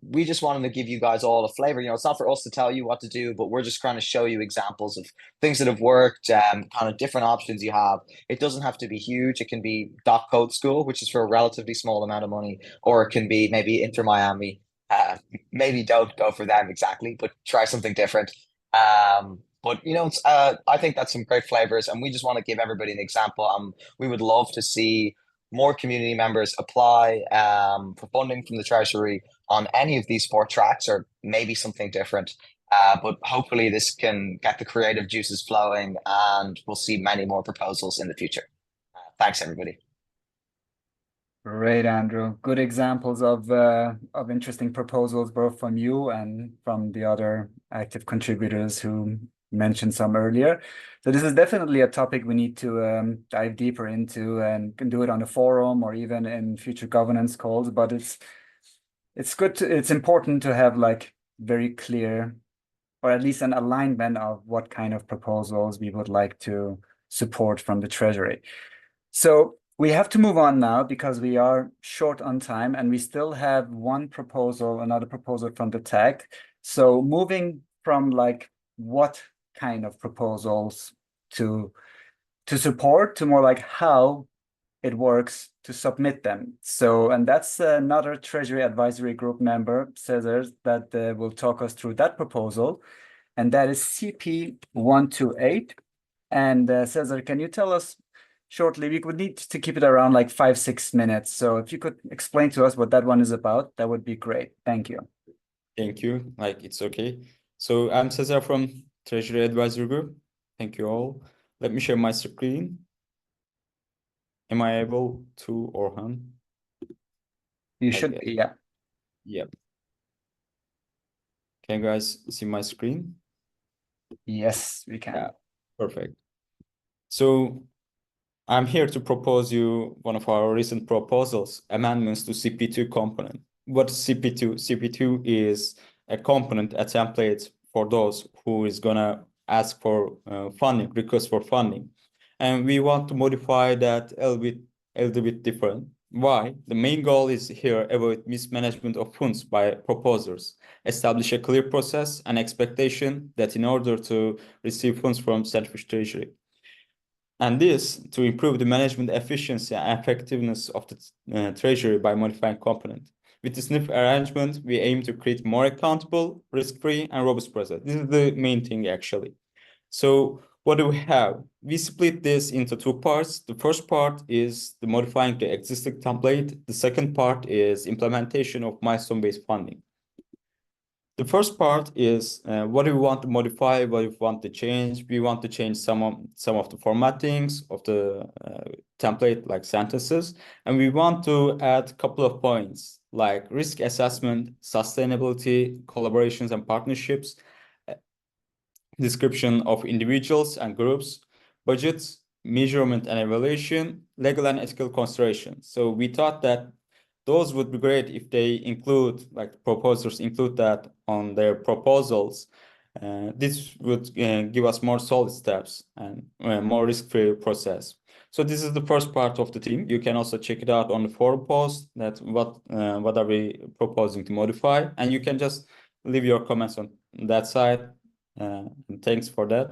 we just wanted to give you guys all a flavor. It's not for us to tell you what to do, but we're just trying to show you examples of things that have worked, kind of different options you have. It doesn't have to be huge. It can be .code school, which is for a relatively small amount of money, or it can be maybe Inter Miami. Maybe don't go for them exactly, but try something different. But I think that's some great flavors, and we just want to give everybody an example. We would love to see more community members apply for funding from the Treasury on any of these 4 tracks, or maybe something different. But hopefully this can get the creative juices flowing, and we'll see many more proposals in the future. Thanks, everybody. Great, Andrew. Good examples of interesting proposals, both from you and from the other active contributors who mentioned some earlier. So this is definitely a topic we need to dive deeper into, and can do it on the forum or even in future governance calls. But it's important to have like very clear, or at least an alignment of what kind of proposals we would like to support from the Treasury. So we have to move on now because we are short on time, and we still have another proposal from the tech. So moving from like what kind of proposals to support to more like how it works to submit them. So, and that's another Treasury Advisory Group member, Cesar, that will talk us through that proposal. And that is CP128. And Cesar, can you tell us shortly, we would need to keep it around like 5-6 minutes. So if you could explain to us what that one is about, that would be great. Thank you. Thank you. Like, it's okay. So I'm Cesar from Treasury Advisory Group. Thank you all. Let me share my screen. Am I able to, Orhan? You should be, yeah. Yep. Can you guys see my screen? Yes, we can. Yeah, perfect. So I'm here to propose you one of our recent proposals, amendments to CP2 component. What is CP2? CP2 is a component, a template for those who is gonna ask for funding, request for funding. And we want to modify that a little bit different. Why? The main goal is here avoid mismanagement of funds by proposers, establish a clear process and expectation that in order to receive funds from Centrifuge Treasury. And this to improve the management efficiency and effectiveness of the Treasury by modifying component. With this new arrangement, we aim to create more accountable, risk-free, and robust process. This is the main thing, actually. So what do we have? We split this into two parts. The first part is the modifying the existing template. The second part is implementation of milestone-based funding. The first part is what do we want to modify, what do we want to change. We want to change some of the formattings of the template, like sentences, and we want to add a couple of points like risk assessment, sustainability, collaborations and partnerships, description of individuals and groups, budgets, measurement and evaluation, legal and ethical considerations. So we thought that those would be great if they include, like proposers include that on their proposals. This would give us more solid steps and more risk-free process. So this is the first part of the team. You can also check it out on the forum post that what are we proposing to modify, and you can just leave your comments on that side. And thanks for that.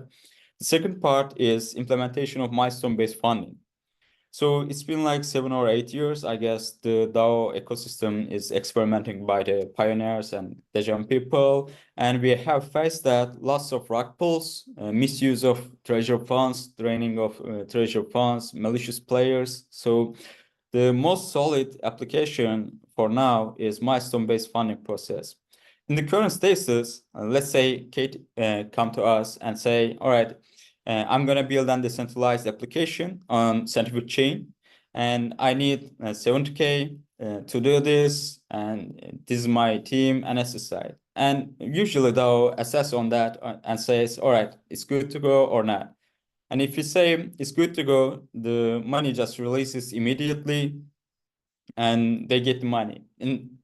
The second part is implementation of milestone-based funding. So it's been like 7 or 8 years, I guess. The DAO ecosystem is experimenting by the pioneers and the young people, and we have faced that lots of rug pulls, misuse of treasure funds, draining of treasure funds, malicious players. So the most solid application for now is milestone-based funding process. In the current status, let's say Kate come to us and say, all right, I'm going to build a decentralized application on Centrifuge chain, and I need 70K to do this, and this is my team and SSI. And usually they'll assess on that and says, all right, it's good to go or not. And if you say it's good to go, the money just releases immediately and they get the money. And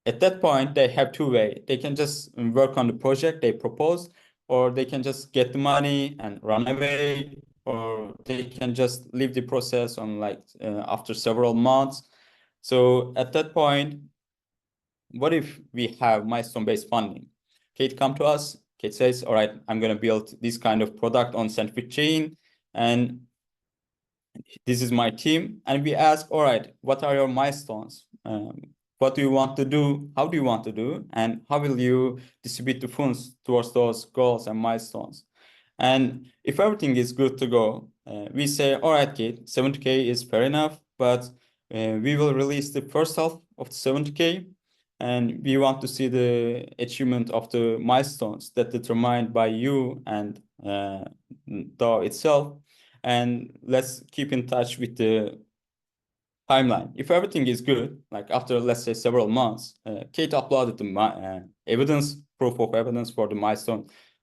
at that point, they have two ways. They can just work on the project they proposed, or they can just get the money and run away, or they can just leave the process on like after several months. So at that point, what if we have milestone-based funding? Kate come to us. Kate says, all right, I'm going to build this kind of product on Centrifuge chain, and this is my team. And we ask, all right, what are your milestones? What do you want to do? How do you want to do? And how will you distribute the funds towards those goals and milestones? And if everything is good to go, we say, all right, Kate, 70K is fair enough, but we will release the first half of the 70K, and we want to see the achievement of the milestones that determined by you and DAO itself. And let's keep in touch with the timeline. If everything is good, like after, let's say, several months, Kate uploaded the evidence, proof of evidence for the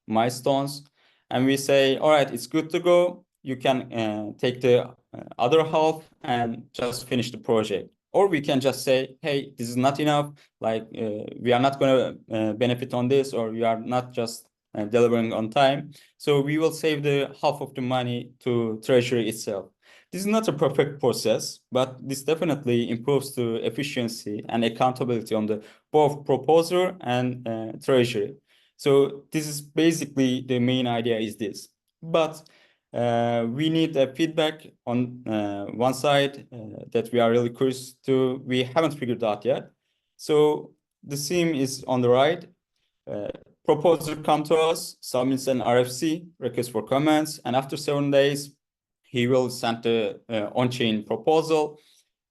milestones, and we say, all right, it's good to go. You can take the other half and just finish the project. Or we can just say, hey, this is not enough. Like we are not going to benefit on this, or we are not just delivering on time. So we will save the half of the money to Treasury itself. This is not a perfect process, but this definitely improves the efficiency and accountability on the both proposer and Treasury. So this is basically the main idea is this. But We need a feedback on one side that we are really curious to. We haven't figured out yet. So the theme is on the right. Proposer come to us, submits an RFC, request for comments, and after 7 days, he will send the on-chain proposal.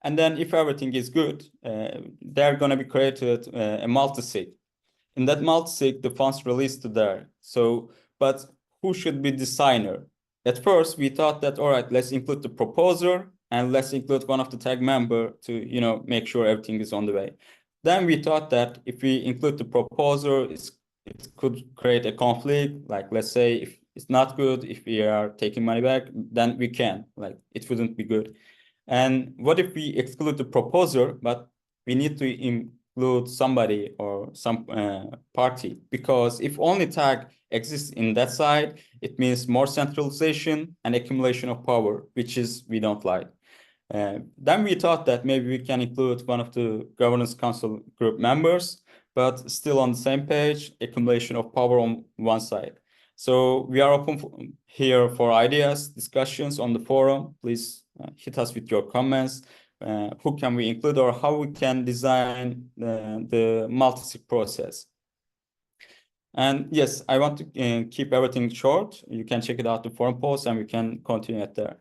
And then if everything is good, they're going to be created a multi-sig. In that multi-sig, the funds released to there. So, but who should be the signer? At first, we thought that, all right, let's include the proposer and let's include one of the tag member to, make sure everything is on the way. Then we thought that if we include the proposer, it could create a conflict. Like, let's say if it's not good, if we are taking money back, then we can, like, it wouldn't be good. And what if we exclude the proposer, but we need to include somebody or some party? Because if only tag exists in that side, it means more centralization and accumulation of power, which is we don't like. Then we thought that maybe we can include one of the governance council group members, but still on the same page, accumulation of power on one side. So we are open here for ideas, discussions on the forum. Please hit us with your comments. Who can we include or how we can design the multi-sig process. And yes, I want to keep everything short. You can check it out the forum post and we can continue it there.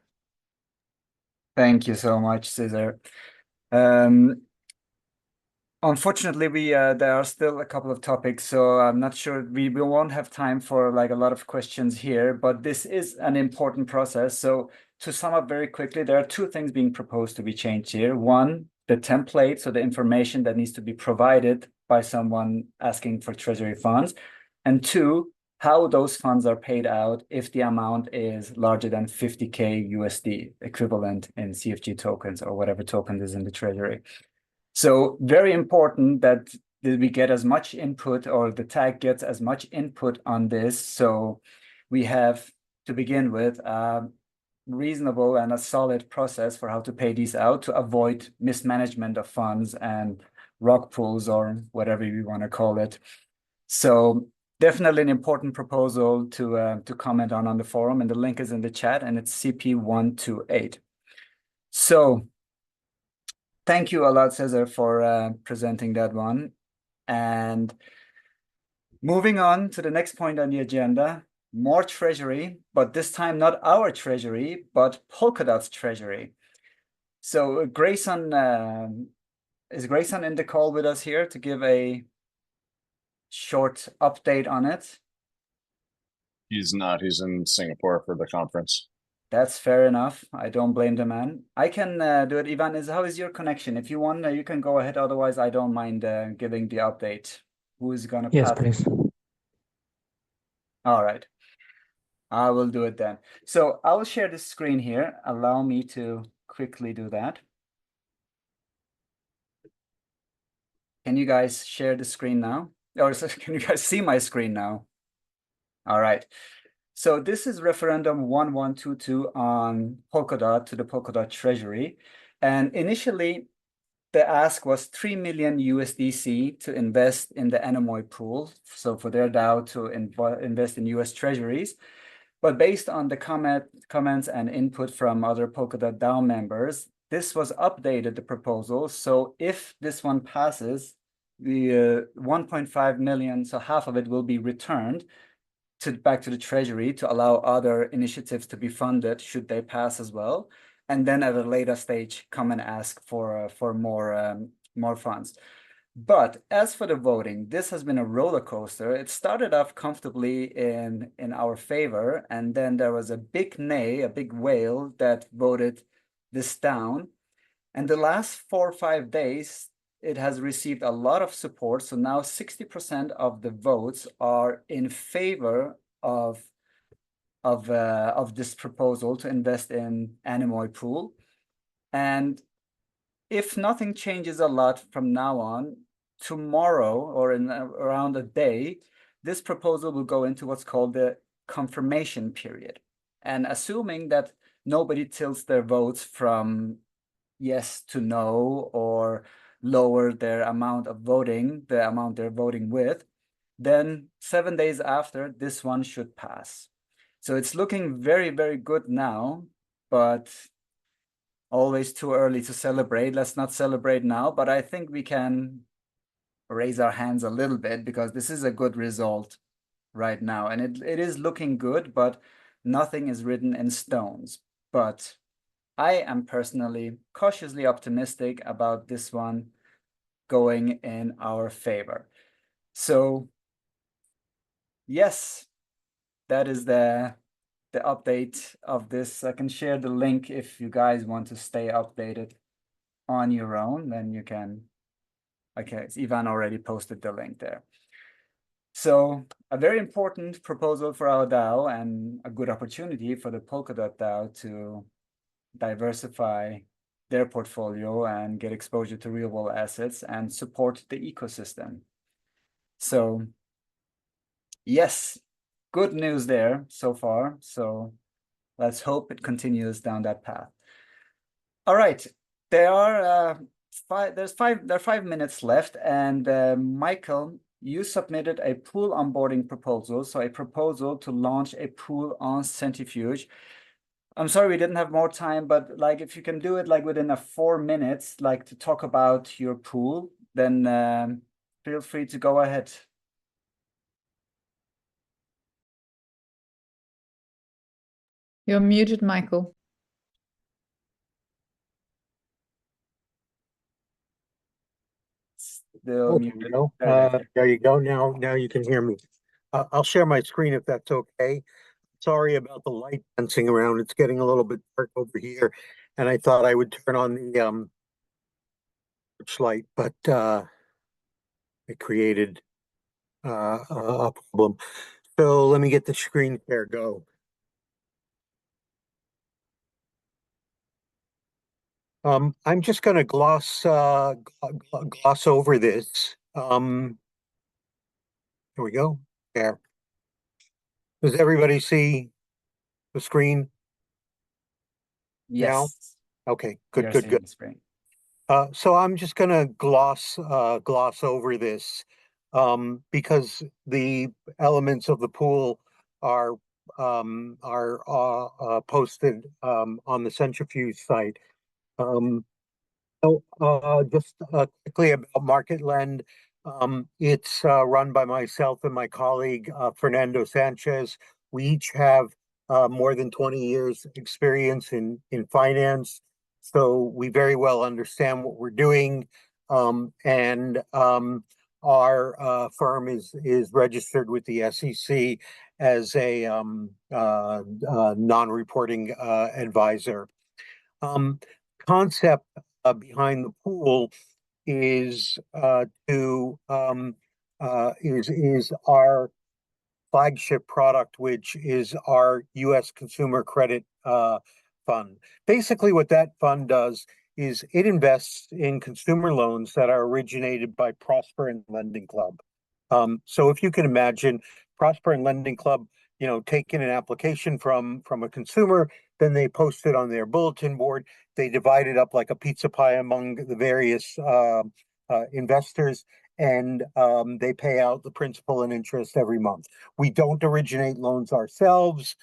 Thank you so much, Cesar. Unfortunately, there are still a couple of topics, so I'm not sure we won't have time for like a lot of questions here, but this is an important process. So to sum up very quickly, there are two things being proposed to be changed here. One, the template, so the information that needs to be provided by someone asking for treasury funds. And two, how those funds are paid out if the amount is larger than 50K USD equivalent in CFG tokens or whatever token is in the treasury. So very important that we get as much input or the tag gets as much input on this. So we have to begin with a reasonable and a solid process for how to pay these out to avoid mismanagement of funds and rug pulls or whatever you want to call it. So definitely an important proposal to comment on the forum, and the link is in the chat and it's CP128. So thank you a lot, Cesar, for presenting that one. And moving on to the next point on the agenda, more treasury, but this time not our treasury, but Polkadot's treasury. So Grayson, is Grayson in the call with us here to give a short update on it? He's not. He's in Singapore for the conference. That's fair enough. I don't blame the man. I can do it. Ivan, how is your connection? If you want, you can go ahead. Otherwise, I don't mind giving the update. Who is going to Yes, pass? please. All right. I will do it then. So I will share the screen here. Allow me to quickly do that. Can you guys share the screen now? Or can you guys see my screen now? All right. So this is referendum 1122 on Polkadot to the Polkadot Treasury. And initially, the ask was 3 million USDC to invest in the Anemoy pool. So for their DAO to invest in US Treasuries. But based on the comments and input from other Polkadot DAO members, this was updated, the proposal. So if this one passes, the 1.5 million, so half of it will be returned back to the Treasury to allow other initiatives to be funded should they pass as well. And then at a later stage, come and ask for more funds. But as for the voting, this has been a roller coaster. It started off comfortably in our favor, and then there was a big nay, a big whale that voted this down. And the last 4 or 5 days, it has received a lot of support. So now 60% of the votes are in favor of this proposal to invest in Anemoy pool. And if nothing changes a lot from now on, tomorrow or in around a day, this proposal will go into what's called the confirmation period. And assuming that nobody tilts their votes from yes to no or lower their amount of voting, the amount they're voting with, then 7 days after, this one should pass. So it's looking very, very good now, but always too early to celebrate. Let's not celebrate now, but I think we can raise our hands a little bit because this is a good result right now. And it is looking good, but nothing is written in stones. But I am personally cautiously optimistic about this one going in our favor. So yes, that is the update of this. I can share the link if you guys want to stay updated on your own, then you can. Okay, Ivan already posted the link there. So a very important proposal for our DAO and a good opportunity for the Polkadot DAO to diversify their portfolio and get exposure to real world assets and support the ecosystem. So yes, good news there so far. So let's hope it continues down that path. All right, there are 5 minutes left, and Michael, you submitted a pool onboarding proposal, so a proposal to launch a pool on Centrifuge. I'm sorry we didn't have more time, but like if you can do it like within 4 minutes, like to talk about your pool, then feel free to go ahead. You're muted, Michael. Still Oh, there muted. you go. There it is. There you go. Now you can hear me. I'll share my screen if that's okay. Sorry about the light dancing around. It's getting a little bit dark over here, and I thought I would turn on the light, but it created a problem. So let me get the screen share go. I'm just going to gloss over this. Here we go. There. Does everybody see the screen now? Yes, Okay, we good, are good, seeing good. the screen. So I'm just going to gloss over this because the elements of the pool are posted on the Centrifuge site. Just quickly about Market Lend. It's run by myself and my colleague Fernando Sanchez. We each have more than 20 years experience in finance, so we very well understand what we're doing. And our firm is registered with the SEC as a non-reporting advisor. Concept behind the pool is our flagship product, which is our U.S. consumer credit fund. Basically, what that fund does is it invests in consumer loans that are originated by Prosper and Lending Club. So if you can imagine Prosper and Lending Club, taking an application from a consumer, then they post it on their bulletin board. They divide it up like a pizza pie among the various investors, and they pay out the principal and interest every month. We don't originate loans ourselves.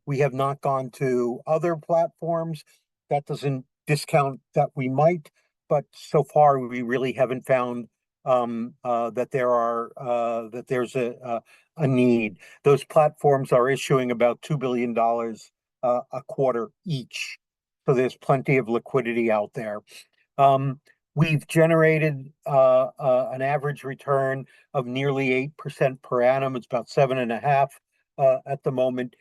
We have not gone to other platforms. That doesn't discount that we might, but so far we really haven't found that there's a need. Those platforms are issuing about $2 billion a quarter each, so there's plenty of liquidity out there. We've generated an average return of nearly 8% per annum. It's about 7.5 at the moment.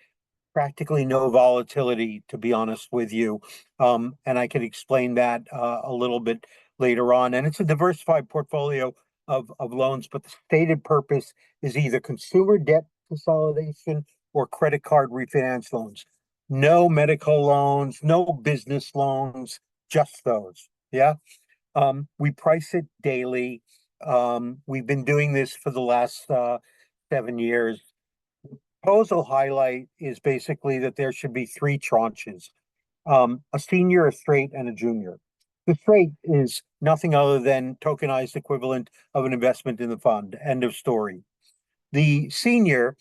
Practically no volatility, to be honest with you. And I can explain that a little bit later on. And it's a diversified portfolio of loans, but the stated purpose is either consumer debt consolidation or credit card refinance loans. No medical loans, no business loans, just those. Yeah. We price it daily. We've been doing this for the last 7 years. Proposal highlight is basically that there should be 3 tranches, a senior, a straight, and a junior. The straight is nothing other than tokenized equivalent of an investment in the fund. End of story. The senior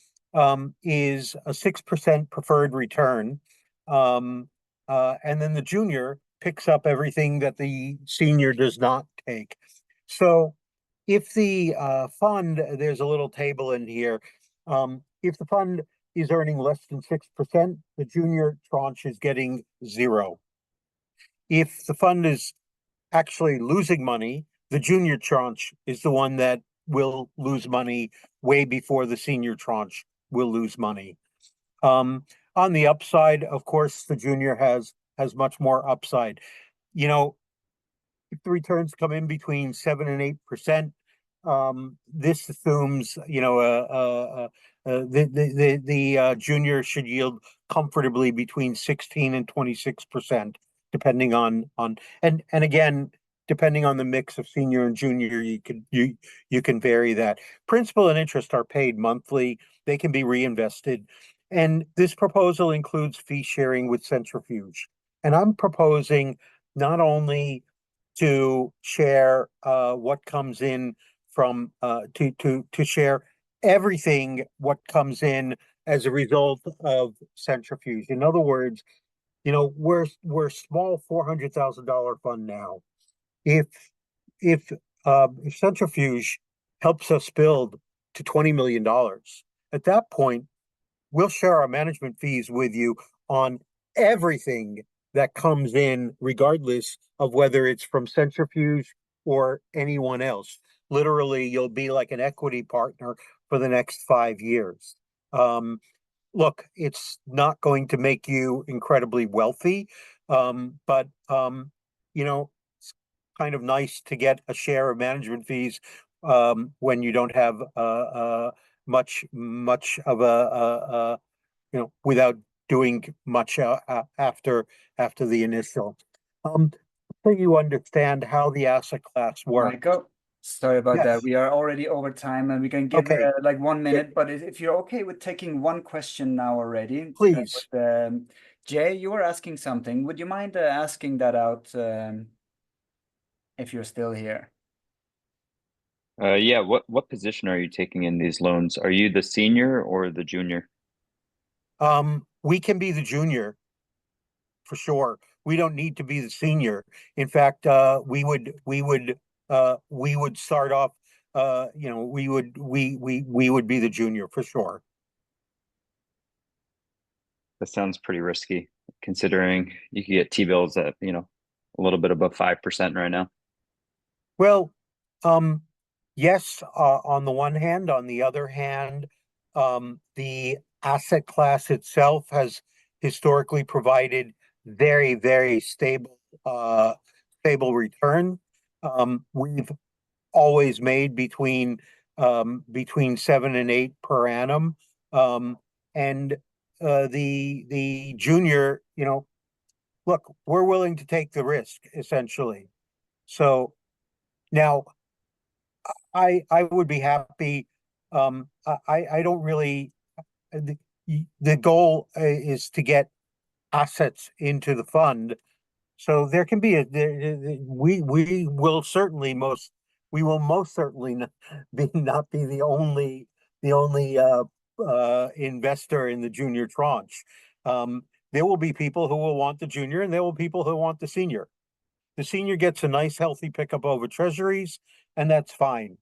is a 6% preferred return. And then the junior picks up everything that the senior does not take. So if the fund, there's a little table in here, if the fund is earning less than 6%, the junior tranche is getting 0. If the fund is actually losing money, the junior tranche is the one that will lose money way before the senior tranche will lose money. On the upside, of course, the junior has much more upside. You know, if the returns come in between 7 and 8%, this assumes, you know, the junior should yield comfortably between 16 and 26%, depending on and again, depending on the mix of senior and junior, you can vary that. Principal and interest are paid monthly. They can be reinvested. And this proposal includes fee sharing with Centrifuge. And I'm proposing not only to share what comes in from to share everything what comes in as a result of Centrifuge. In other words, you know, we're small $400,000 fund now. If Centrifuge helps us build to $20 million, at that point, we'll share our management fees with you on everything that comes in, regardless of whether it's from Centrifuge or anyone else. Literally, you'll be like an equity partner for the next 5 years. Look, it's not going to make you incredibly wealthy, but you know, it's kind of nice to get a share of management fees when you don't have much of a you know, without doing much after the initial. So you understand how the asset class works. Michael, sorry about Yes. that. We are already over time and we can give Okay. like 1 minute, but if you're okay with taking one question now already. Please. Jay, you were asking something. Would you mind asking that out if you're still here? Yeah, what position are you taking in these loans? Are you the senior or the junior? We can be the junior for sure. We don't need to be the senior. In fact, we would start off, you know, we would be the junior for sure. That sounds pretty risky, considering you could get T-bills at, you know, a little bit above 5% right now. Well, yes, on the one hand. On the other hand, the asset class itself has historically provided very, very stable return. We've always made between 7 and 8 per annum. And the junior, you know, look, we're willing to take the risk, essentially. So now I would be happy. I don't really. The goal is to get assets into the fund, so there can be we will certainly most certainly not be the only investor in the junior tranche. There will be people who will want the junior, and there will be people who want the senior. The senior gets a nice healthy pickup over treasuries, and that's fine.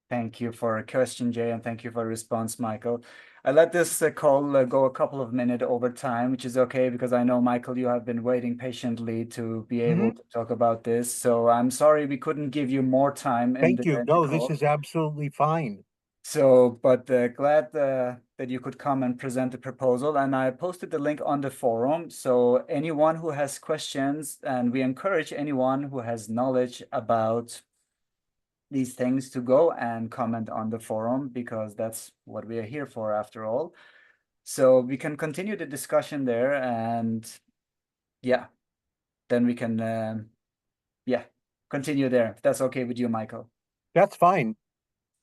Thank you for a question, Jay, and thank you for a response, Michael. I let this call go a couple of minutes over time, which is okay because I know, Michael, you have been waiting patiently to be able to talk about this. So I'm sorry we couldn't give you more time. Thank you. No, this is absolutely fine. So, but glad that you could come and present the proposal, and I posted the link on the forum. So anyone who has questions, and we encourage anyone who has knowledge about these things to go and comment on the forum, because that's what we are here for after all. So we can continue the discussion there, and yeah, then we can continue there, if that's okay with you, Michael. That's fine.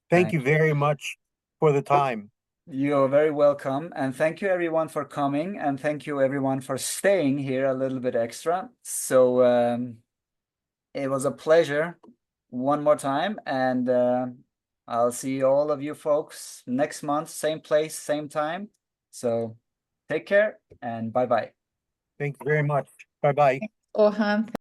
Thank you very much for the time. You're very welcome, and thank you everyone for coming, and thank you everyone for staying here a little bit extra. So it was a pleasure one more time, and I'll see all of you folks next month, same place, same time. So take care and bye-bye. Thank you very much. Bye-bye. Orhan.